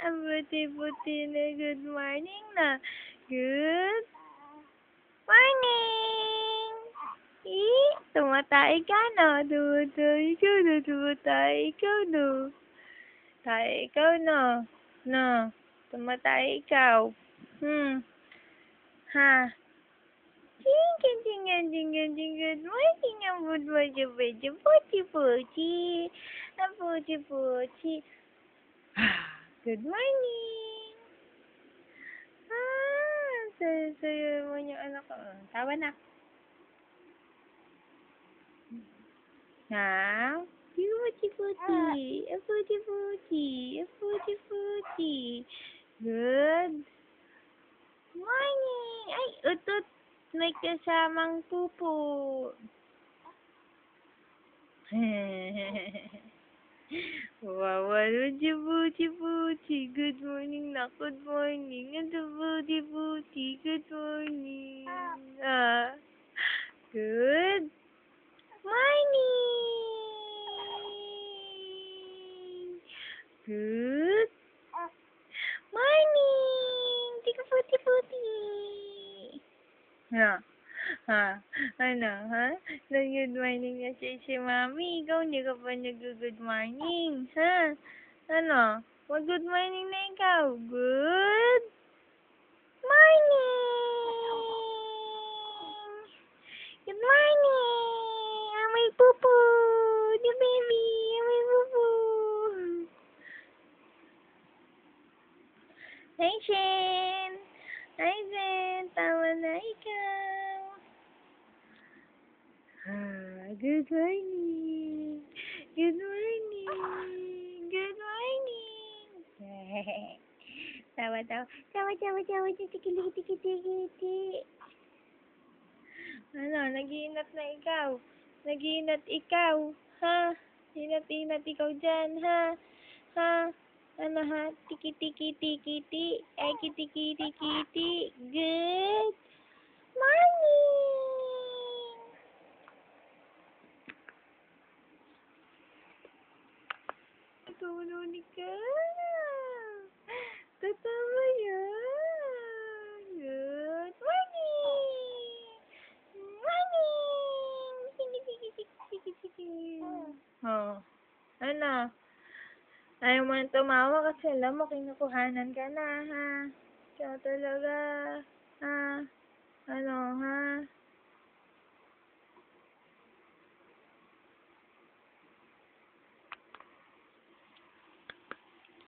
Ang buti-buti na good morning na. Good morning! Tumatay ka na. Tumatay ka na. Tumatay ka na. Tayo ikaw na. Na. Tumatay ikaw. Ha? Good morning. Ang buti-buti. Ang buti-buti. Good morning. Sayo mo yung anak ko. Tawa na. Ha? Buti-buti. Ang buti-buti. Ang buti-buti. Good morning. Ay, utot. May kasamang pupo. Wawa, buti-buti. Good morning na. Good morning. Ang buti-buti. Good morning. Good morning. Good morning. Tika puti-puti. Ano, ha? Nag-good morning na si Mami. Ikaw, hindi ka pa nag-good morning, ha? Ano? Mag-good morning na ikaw. Good morning! Good morning! May pupo! The baby! May pupo! Hi, Shen! Hi, Zen! Tawa na ikaw! Good morning! Good morning! Good morning! Tawa. Tiki. Ano, nag-iinat na ikaw. Nag-iinat ikaw. Ha? Inat-inat ikaw dyan, ha? Ha? Ano ha? Tiki-tiki-tiki-ti. Ay, kitiki-tiki-ti. Good morning! Tulog ka. Tatawa yan. Good morning! Morning! Tiki-tiki-tiki-tiki. Oh. Ano? Ayaw mo nang tumawa kasi alam mo, kinukuhanan ka na, ha? Ikaw talaga, ha? Ano, ha?